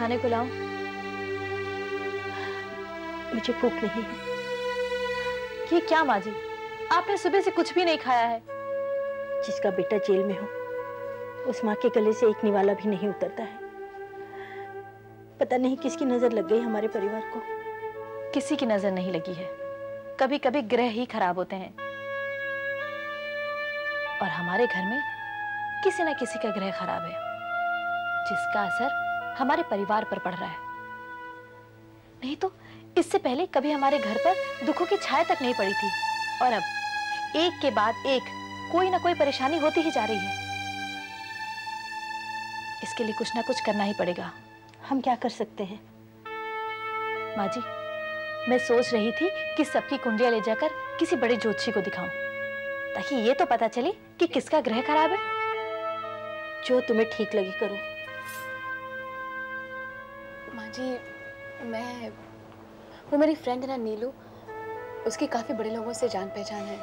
खाने को लाऊं? मुझे भूख नहीं है। ये क्या माँ जी, आपने सुबह से कुछ भी नहीं खाया है। जिसका बेटा जेल में हो, उस माँ के गले से एक निवाला भी नहीं उतरता है। पता नहीं किसकी नजर लग गई हमारे परिवार को। किसी की नजर नहीं लगी है, कभी कभी ग्रह ही खराब होते हैं। और हमारे घर में किसी ना किसी का ग्रह खराब है, जिसका असर हमारे परिवार पर पड़ रहा है। नहीं तो इससे पहले कभी हमारे घर पर दुखों की छाया तक नहीं पड़ी थी, और अब एक के बाद एक कोई ना कोई परेशानी होती ही जा रही है। इसके लिए कुछ ना कुछ करना ही पड़ेगा। हम क्या कर सकते हैं? माँ जी, मैं सोच रही थी कि सबकी कुंडलियां ले जाकर किसी बड़े ज्योतिषी को दिखाऊं, ताकि ये तो पता चले कि किसका ग्रह खराब है। जो तुम्हें ठीक लगे करो। माँ जी, वो मेरी फ्रेंड है ना नीलू, उसकी काफ़ी बड़े लोगों से जान पहचान है।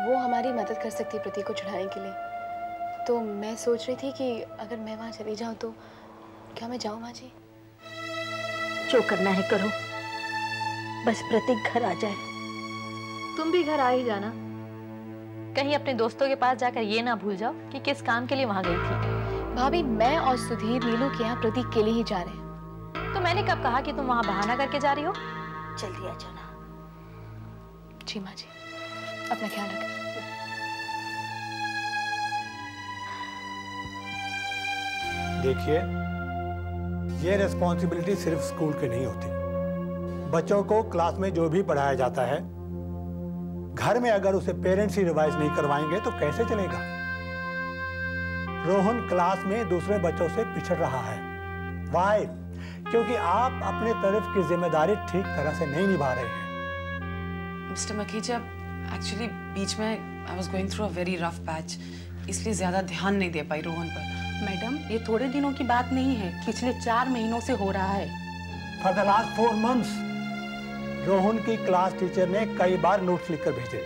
वो हमारी मदद कर सकती है प्रतीक को छुड़ाने के लिए। तो मैं सोच रही थी कि अगर मैं वहाँ चली जाऊँ तो क्या मैं जाऊँ माँ जी? जो करना है करो, बस प्रतीक घर आ जाए। तुम भी घर आ ही जाना, कहीं अपने दोस्तों के पास जाकर ये ना भूल जाओ कि किस काम के लिए वहां गई थी। भाभी, मैं और सुधीर नीलू के यहाँ प्रतीक के लिए ही जा रहे हैं। तो मैंने कब कहा कि तुम वहां बहाना करके जा रही हो? जल्दी आ जाना। जी माँ जी, अपना ख्याल रखें। देखिए, ये रिस्पॉन्सिबिलिटी सिर्फ स्कूल की नहीं होती। बच्चों को क्लास में जो भी पढ़ाया जाता है, घर में अगर उसे पेरेंट्स ही रिवाइज नहीं करवाएंगे तो कैसे चलेगा? रोहन क्लास में दूसरे बच्चों से पिछड़ रहा है। वाई? क्योंकि आप अपने तरफ की जिम्मेदारी ठीक तरह से नहीं निभा रहे हैं। मिस्टर मखीजा, एक्चुअली बीच में I was going through a very rough patch, इसलिए ज्यादा ध्यान नहीं दे पाई रोहन पर। मैडम, ये थोड़े दिनों की बात नहीं है, पिछले 4 महीनों से हो रहा है। For the last 4 months Rohan की क्लास टीचर ने कई बार नोट्स लिखकर भेजे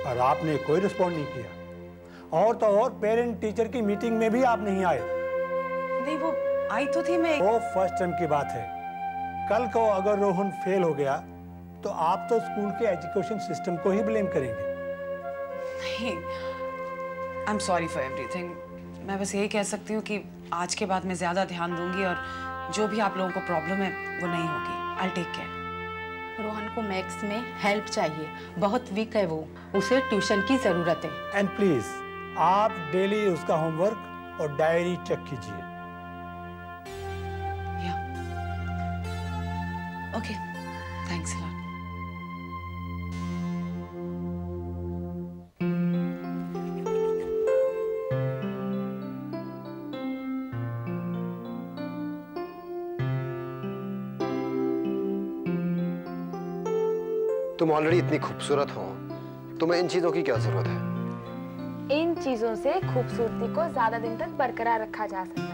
और आपने कोई रिस्पॉन्ड नहीं किया। और तो और पेरेंट टीचर की मीटिंग में भी आप नहीं आए। नहीं, वो आई तो थी, मैं वो फर्स्ट टर्म की बात है। कल को अगर रोहन फेल हो गया तो आप तो स्कूल के एजुकेशन सिस्टम को ही ब्लेम करेंगे। नहीं, I am sorry for everything. मैं बस यही कह सकती हूँ कि आज के बाद मैं ज्यादा ध्यान दूंगी और जो भी आप लोगों को प्रॉब्लम है वो नहीं होगी। I take care. रोहन को मैथ्स में हेल्प चाहिए, बहुत वीक है वो, उसे ट्यूशन की जरूरत है। एंड प्लीज आप डेली उसका होमवर्क और डायरी चेक कीजिए। Okay, thanks a lot. तुम ऑलरेडी इतनी खूबसूरत हो, तुम्हें इन चीजों की क्या जरूरत है? इन चीजों से खूबसूरती को ज्यादा दिन तक बरकरार रखा जा सकता है।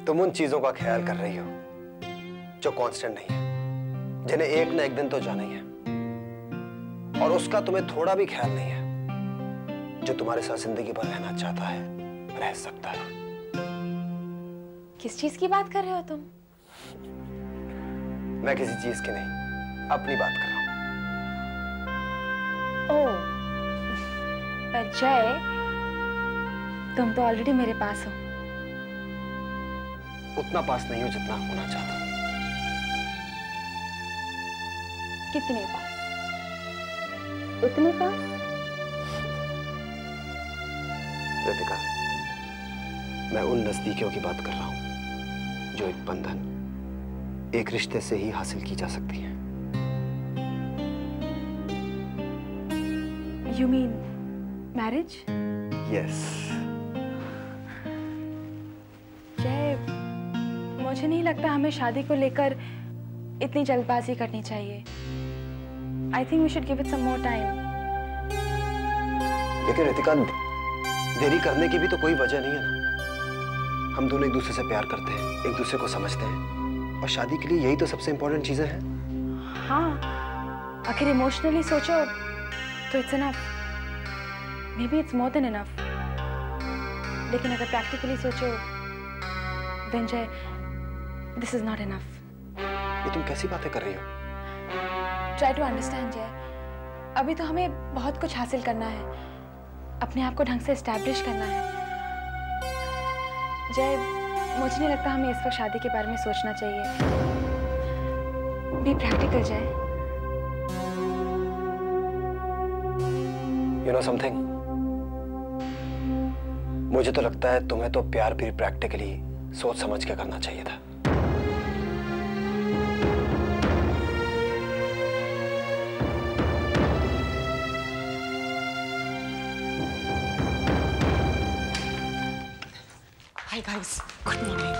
तुम उन चीजों का ख्याल कर रही हो जो कांस्टेंट नहीं है, जिन्हें एक न एक दिन तो जाना ही है, और उसका तुम्हें थोड़ा भी ख्याल नहीं है। जो तुम्हारे साथ जिंदगी भर रहना चाहता है, रह सकता है। किस चीज की बात कर रहे हो तुम? मैं किसी चीज की नहीं, अपनी बात कर रहा हूं। ओह, पर जय, तुम तो ऑलरेडी मेरे पास हो। उतना पास नहीं हो जितना होना चाहता हूं। कितने पास? इतने पास? रितिका, मैं उन नजदीकियों की बात कर रहा हूं जो एक बंधन, एक रिश्ते से ही हासिल की जा सकती है। You mean marriage? Yes. जय, मुझे नहीं लगता हमें शादी को लेकर इतनी जल्दबाजी करनी चाहिए। I think we should give it some more time. लेकिन रितिका, देरी करने की भी तो कोई वजह नहीं है ना। हम दोनों एक दूसरे से प्यार करते हैं, एक दूसरे को समझते हैं, और शादी के लिए यही तो सबसे इंपॉर्टेंट चीजें हैं। हाँ, आखिर इमोशनली सोचो तो it's enough. May be it's more than enough. लेकिन अगर प्रैक्टिकली सोचो देन जय, दिस इज नॉट इनफ। ये तुम कैसी बातें कर रही हो? ट्राई टू अंडरस्टैंड जय। अभी तो हमें बहुत कुछ हासिल करना है, अपने आप को ढंग से एस्टैब्लिश करना है। जय, मुझे नहीं लगता हमें इस वक्त शादी के बारे में सोचना चाहिए। बी प्रैक्टिकल जय। You know something? मुझे तो लगता है तुम्हें तो प्यार भी प्रैक्टिकली सोच समझ के करना चाहिए था। Hi guys, good morning.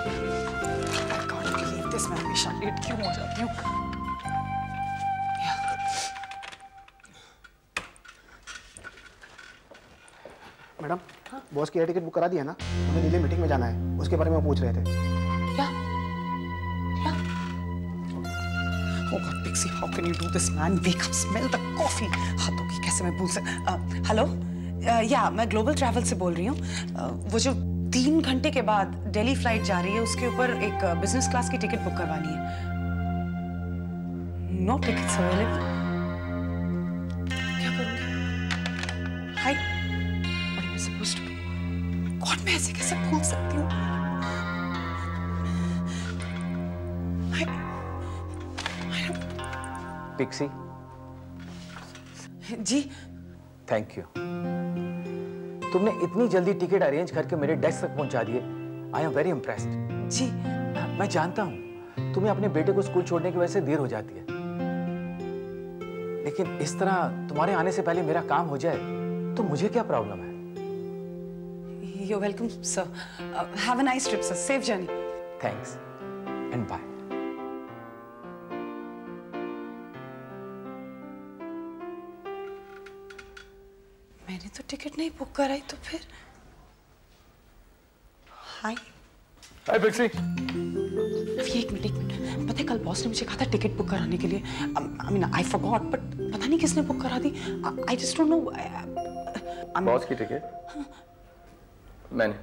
I can't believe this, मैं हमेशा लेट क्यों हो जाती हूँ? मैडम, बॉस की एयर टिकट बुक करा दिया ना? उन्हें नीले मीटिंग में जाना है, उसके बारे में वो पूछ रहे थे। क्या? क्या? Oh God, Pixie, how can you do this, man? Wake up, smell the coffee. हाथों की कैसे मैं भूल सकता? हेलो, या मैं ग्लोबल ट्रैवल से बोल रही हूँ। वो जो 3 घंटे के बाद दिल्ली फ्लाइट जा रही है, उसके ऊपर एक बिजनेस क्लास की टिकट बुक करवानी है। No tickets available. क्या करूँगी? Hi, what am I supposed to do? God, मैं ऐसे कैसे भूल सकती हूँ? Pixie, ji, thank you. तुमने इतनी जल्दी टिकट अरेंज करके मेरे डेस्क तक पहुंचा दिए। I am very impressed. जी, मैं जानता हूं तुम्हें अपने बेटे को स्कूल छोड़ने की वजह से देर हो जाती है, लेकिन इस तरह तुम्हारे आने से पहले मेरा काम हो जाए तो मुझे क्या प्रॉब्लम है? You welcome sir. Have a nice trip sir, safe journey. Thanks and bye. मैंने तो टिकट नहीं बुक कराई, तो फिर हाय हाय पिक्सी। एक मिनट। पता है कल बॉस ने मुझे कहा था टिकट बुक कराने के लिए। I mean I forgot, but पता नहीं किसने बुक करा दी। I just don't know. Boss की टिकट मैंने।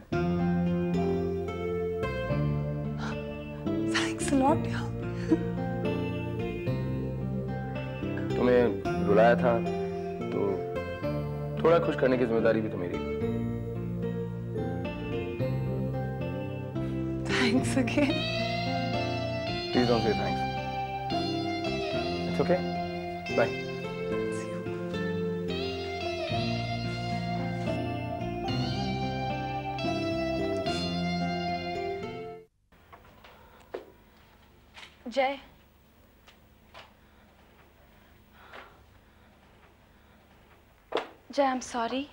Thanks a lot. तुम्हें बुलाया था तो थोड़ा खुश करने की जिम्मेदारी भी तो मेरी। Thanks again. Please don't say thanks. It's okay, bye. जय, जय, आई एम सॉरी।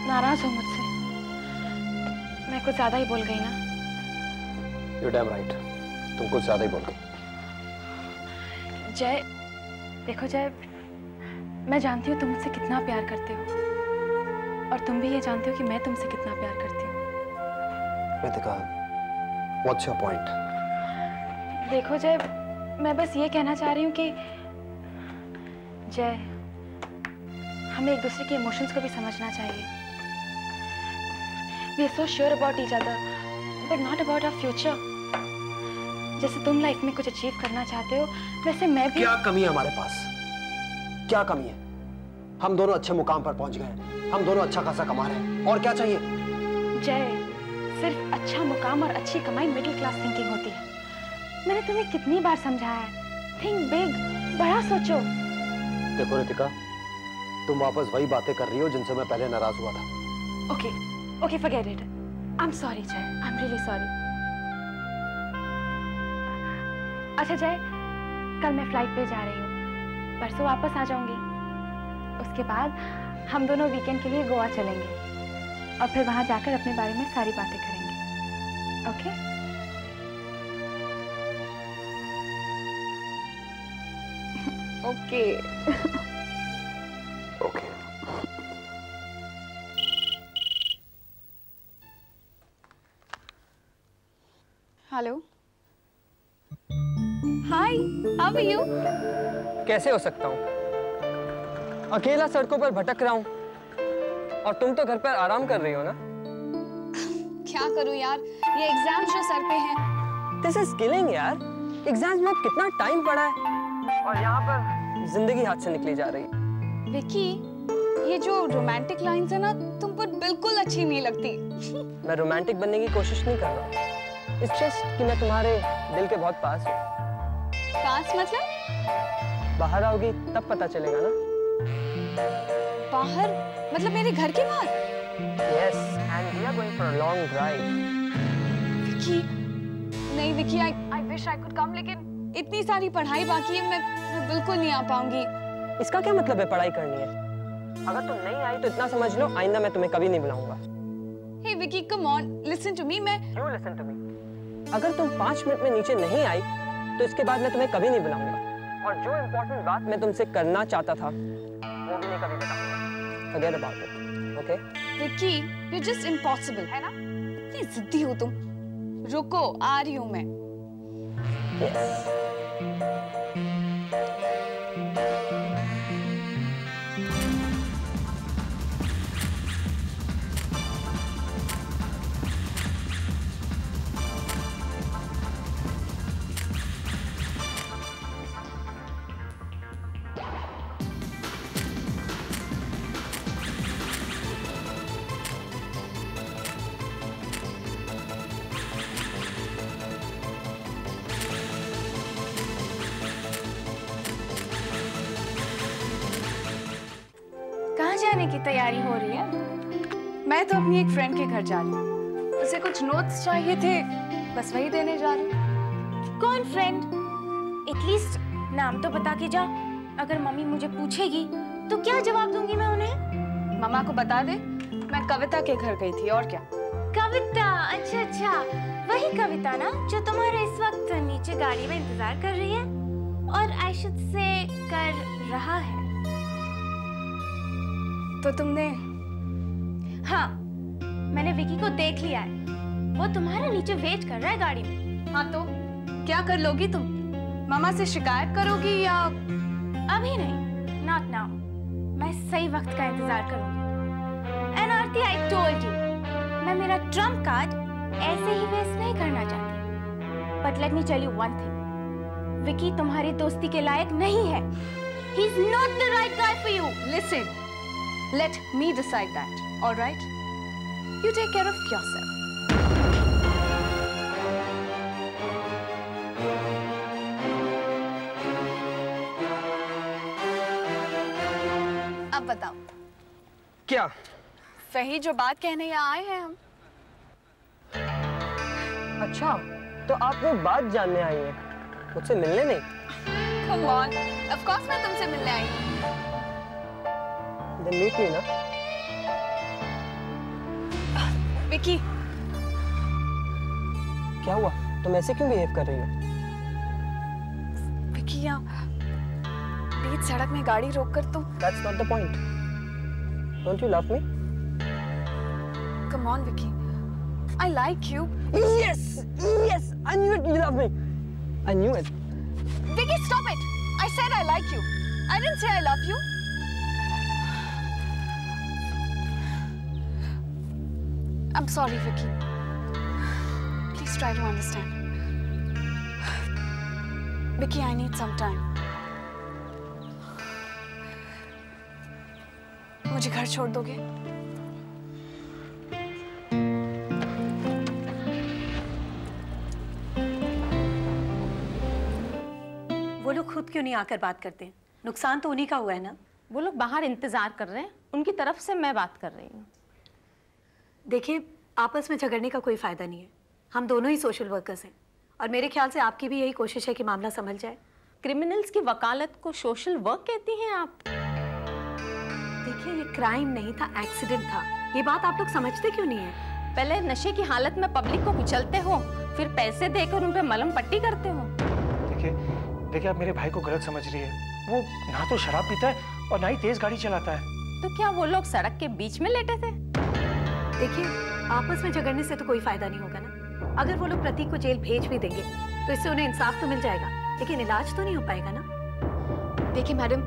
नाराज हो मुझसे? मैं कुछ ज्यादा ही बोल गई ना? You're damn right. तुम कुछ ज्यादा ही बोल गई। जय, देखो जय, मैं जानती हूँ तुम मुझसे कितना प्यार करते हो, और तुम भी ये जानते हो कि मैं तुमसे कितना प्यार करती हूँ। Ritika, what's your point? देखो जय, मैं बस ये कहना चाह रही हूँ कि जय, हमें एक दूसरे के इमोशंस को भी समझना चाहिए। We are so sure about each other, but not about our future. जैसे तुम लाइफ में कुछ अचीव करना चाहते हो, वैसे मैं भी। क्या कमी है हमारे पास? क्या कमी है? हम दोनों अच्छे मुकाम पर पहुंच गए, हम दोनों अच्छा खासा कमा रहे हैं, और क्या चाहिए? जय, सिर्फ अच्छा मुकाम और अच्छी कमाई मिडिल क्लास थिंकिंग होती है। मैंने तुम्हें कितनी बार समझाया है, थिंक बिग, बड़ा सोचो। देखो रितिका, तुम वापस वही बातें कर रही हो जिनसे मैं पहले नाराज हुआ था। Okay, forget it. I'm sorry, Jay. I'm really sorry. अच्छा जय, कल मैं फ्लाइट पे जा रही हूँ, परसों वापस आ जाऊंगी। उसके बाद हम दोनों वीकेंड के लिए गोवा चलेंगे, और फिर वहां जाकर अपने बारे में सारी बातें करेंगे। Okay? Okay. Okay. Hello, hi, how are you? कैसे हो सकता हूँ? अकेला सड़कों पर भटक रहा हूँ, और तुम तो घर पर आराम कर रही हो ना? क्या करूं यार, ये एग्जाम्स जो सर पे हैं। दिस इज किलिंग यार। एग्जाम्स में कितना टाइम पड़ा है और यहाँ पर जिंदगी हाथ से निकली जा रही है। विकी, ये जो रोमांटिक लाइन्स है ना, तुम पर बिल्कुल अच्छी नहीं लगती। मैं रोमांटिक बनने की कोशिश नहीं कर रहा हूँ। इट्स जस्ट कि मैं तुम्हारे दिल के बहुत पास हूँ। पास मतलब? बाहर आओगी तब पता चलेगा ना। बाहर मतलब मेरे घर के बाहर? Yes, and we are going for a long drive. Vicky, नहीं Vicky, I wish I could come, लेकिन इतनी सारी पढ़ाई बाकी है, मैं बिल्कुल नहीं आ पाऊंगी। इसका क्या मतलब है पढ़ाई करनी है? अगर तुम नहीं आई तो इतना समझ लो, आइंदा मैं तुम्हें कभी नहीं बुलाऊंगा। Hey Vicky, come on, listen to me, You listen to me. अगर तुम 5 मिनट में नीचे नहीं आई तो इसके बाद मैं तुम्हें कभी नहीं बुलाऊंगा। और जो इम्पोर्टेंट बात मैं तुमसे करना चाहता था वो भी नहीं कभी बताऊंगा। Forget about it, okay? Vicky, you're just impossible, है ना? इतनी जिद्दी हो तुम। रुको, आ रही हूँ मैं। Yes. कहाँ जाने की तैयारी हो रही है? मैं तो अपनी एक फ्रेंड के घर जा रही हूँ। उसे कुछ नोट्स चाहिए थे, बस वही देने जा रही हूँ। कौन फ्रेंड? एटलीस्ट नाम तो बता के जा। अगर मम्मी मुझे पूछेगी तो क्या जवाब दूंगी मैं उन्हें? मम्मा को बता दे मैं कविता के घर गई थी, और क्या। कविता? अच्छा अच्छा, वही कविता ना जो तुम्हारे इस वक्त नीचे गाड़ी में इंतजार कर रही है, और आई शुड से कर रहा है। तो तुमने? हाँ, मैंने विकी को देख लिया है। वो तुम्हारा नीचे वेट कर रहा है गाड़ी में। हाँ तो क्या कर लोगी तुम? मामा से शिकायत करोगी या? अभी नहीं, नॉट नाउ। मैं सही वक्त का इंतजार करूंगी। And Aarti, I told you, मैं मेरा ट्रम्प कार्ड ऐसे ही वेस्ट नहीं करना चाहती। But let me tell you one thing, Vicky तुम्हारी दोस्ती के लायक नहीं है। He is not the right guy for you. Listen, let me decide that, all right? You take care of yourself. अब बताओ। क्या? वही जो बात कहने यहाँ आए हैं हम। अच्छा, तो आप वो बात जानने आई हैं, मुझसे मिलने नहीं? Come on, of course मैं तुमसे मिलने आई हूँ। Then meet me ना। विकी, क्या हुआ? तुम ऐसे क्यों बिहेव कर रही हो? विकी, यहाँ बीच सड़क में गाड़ी रोककर तुम। That's not the point. Don't you love me? Come on, Vicky. I like you. Yes, yes. I knew it. You love me. I knew it. Vicky, stop it. I said I like you. I didn't say I love you. I'm sorry, Vicky. Please try to understand. Vicky, I need some time. मुझे घर छोड़ दोगे? वो लोग खुद क्यों नहीं आकर बात करते? नुकसान तो उन्हीं का हुआ है ना। वो लोग बाहर इंतजार कर रहे हैं, उनकी तरफ से मैं बात कर रही हूँ। देखिए, आपस में झगड़ने का कोई फायदा नहीं है। हम दोनों ही सोशल वर्कर्स हैं और मेरे ख्याल से आपकी भी यही कोशिश है कि मामला संभल जाए। क्रिमिनल्स की वकालत को सोशल वर्क कहती हैं आप? देखिए, ये क्राइम नहीं था, एक्सीडेंट था। ये बात आप लोग समझते क्यों नहीं है? पहले नशे की हालत में पब्लिक को कुचलते हो, फिर पैसे देकर उन पे मलम पट्टी करते हो। देखिए, आप मेरे भाई को गलत समझ रही है। वो ना तो शराब पीता है और ना ही तेज गाड़ी चलाता है। तो क्या वो लोग सड़क के बीच में लेटे थे? देखिए, आपस में झगड़ने से तो कोई फायदा नहीं होगा ना। अगर वो लोग प्रतीक को जेल भेज भी देंगे तो इससे उन्हें इंसाफ तो मिल जाएगा, लेकिन इलाज तो नहीं हो पाएगा ना। देखिए मैडम,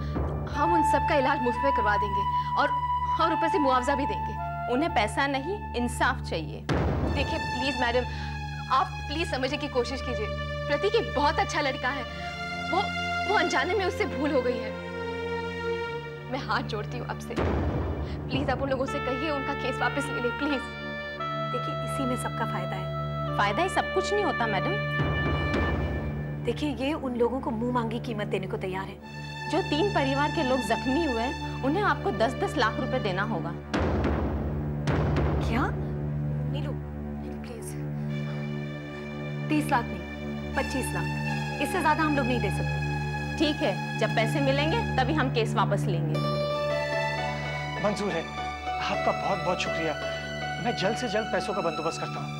हम उन सब का इलाज मुफ्त में करवा देंगे और और ऊपर से मुआवजा भी देंगे। उन्हें पैसा नहीं, इंसाफ चाहिए। देखिए प्लीज मैडम, आप प्लीज समझने की कोशिश कीजिए। प्रतीक एक बहुत अच्छा लड़का है। वो अनजाने में उससे भूल हो गई है। मैं हाथ जोड़ती हूँ आपसे, प्लीज आप उन लोगों से कहिए उनका केस वापस ले ले प्लीज। देखिए इसी में सबका फायदा है। फायदा ही सब कुछ नहीं होता मैडम। देखिए ये उन लोगों को मुंह मांगी कीमत देने को तैयार है। जो 3 परिवार के लोग जख्मी हुए हैं, उन्हें आपको 10-10 लाख रुपए देना होगा। क्या? नीलू प्लीज, 30 लाख नहीं 25 लाख, इससे ज्यादा हम लोग नहीं दे सकते। ठीक है, जब पैसे मिलेंगे तभी हम केस वापस लेंगे। मंजूर है, आपका बहुत बहुत शुक्रिया। मैं जल्द से जल्द पैसों का बंदोबस्त करता हूँ।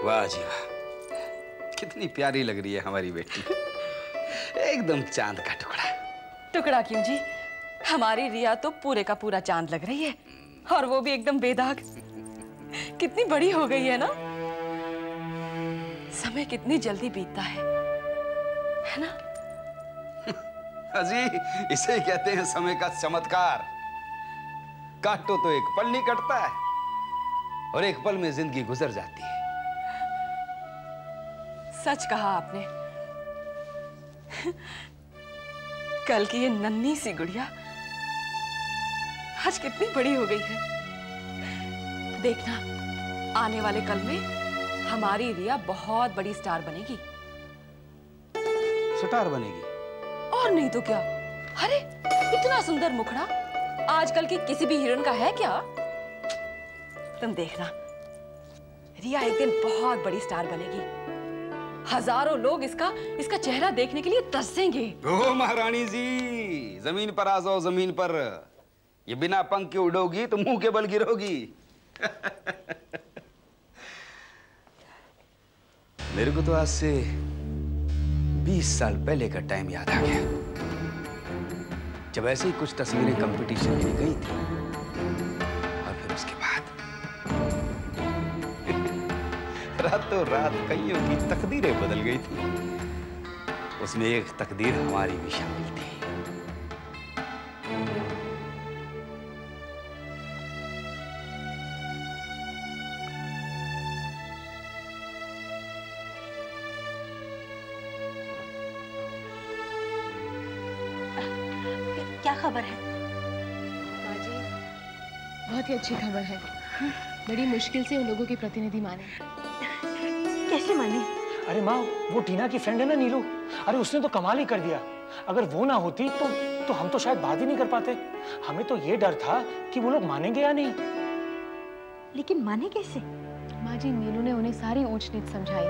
वाह जी वाह, कितनी प्यारी लग रही है हमारी बेटी, एकदम चांद का टुकड़ा। टुकड़ा क्यों जी, हमारी रिया तो पूरे का पूरा चांद लग रही है, और वो भी एकदम बेदाग। कितनी बड़ी हो गई है ना। समय कितनी जल्दी बीतता है ना? अजी, इसे ही कहते हैं समय का चमत्कार। काटो तो एक पल नहीं कटता है, और एक पल में जिंदगी गुजर जाती है। सच कहा आपने। कल की ये नन्ही सी गुड़िया आज कितनी बड़ी हो गई है। देखना, आने वाले कल में हमारी रिया बहुत बड़ी स्टार बनेगी। स्टार बनेगी? और नहीं तो क्या। अरे इतना सुंदर मुखड़ा आजकल की किसी भी हीरोइन का है क्या? तुम देखना, रिया एक दिन बहुत बड़ी स्टार बनेगी। हजारों लोग इसका चेहरा देखने के लिए तरसेंगे। ओ महारानी जी, जमीन पर आ जाओ, जमीन पर। ये बिना पंख के उड़ोगी तो मुंह के बल गिरोगी। मेरे को तो आज से 20 साल पहले का टाइम याद आ गया, जब ऐसे ही कुछ तस्वीरें कंपटीशन के लिए गई थी, और फिर उसके बाद रातों रात कईयों की तकदीरें बदल गई थी। उसमें एक तकदीर हमारी भी शामिल थी। क्या खबर है? माँ जी, बहुत ही अच्छी खबर है। बड़ी मुश्किल से उन लोगों के प्रतिनिधि माने। कैसे माने? अरे माँ, वो टीना की फ्रेंड है ना नीलू, अरे उसने तो कमाल ही कर दिया। अगर वो ना होती तो हम तो शायद बात ही नहीं कर पाते। हमें तो ये डर था कि वो लोग मानेंगे या नहीं। लेकिन माने कैसे? माँ जी, नीलू ने उन्हें सारी ऊंच नीच समझाई।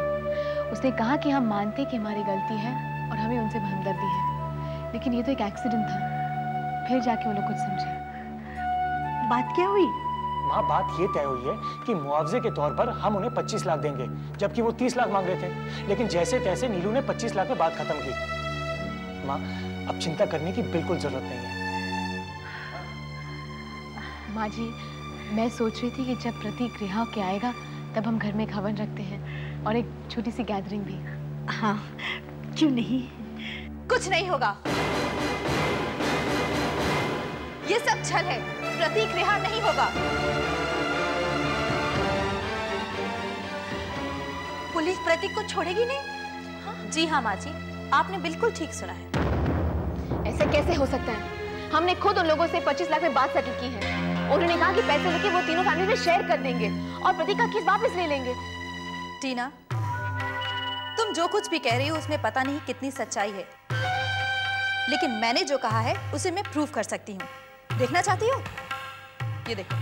उसने कहा कि हम मानते कि हमारी गलती है और हमें उनसे हमदर्दी है, लेकिन ये तो एक एक्सीडेंट था। फिर जाके वो लोग कुछ समझे। बात क्या हुई? माँ, बात ये तय हुई है कि मुआवजे के तौर पर हम उन्हें 25 लाख देंगे, जबकि वो 30 लाख मांग रहे थे। लेकिन जैसे तैसे नीलू ने 25 लाख में बात खत्म की। माँ, अब चिंता करने की बिल्कुल जरूरत नहीं है। माँ जी, मैं सोच रही थी कि जब प्रतीक रिहा होके आएगा तब हम घर में एक हवन रखते हैं और एक छोटी सी गैदरिंग भी। हाँ, क्यों नहीं? कुछ नहीं होगा, ये सब छल है। प्रतीक रिहा नहीं होगा। पुलिस प्रतीक को छोड़ेगी नहीं? हाँ? जी हाँ माँ जी, आपने बिल्कुल ठीक सुना है। ऐसे कैसे हो सकता है? हमने खुद उन लोगों से 25 लाख में बात सेटल की है। उन्होंने कहा कि पैसे लेके वो तीनों फैमिली में शेयर कर देंगे और प्रतीक का केस वापस ले लेंगे। टीना, तुम जो कुछ भी कह रही हो उसमें पता नहीं कितनी सच्चाई है, लेकिन मैंने जो कहा है उसे मैं प्रूव कर सकती हूँ। देखना चाहती हो? ये देखो।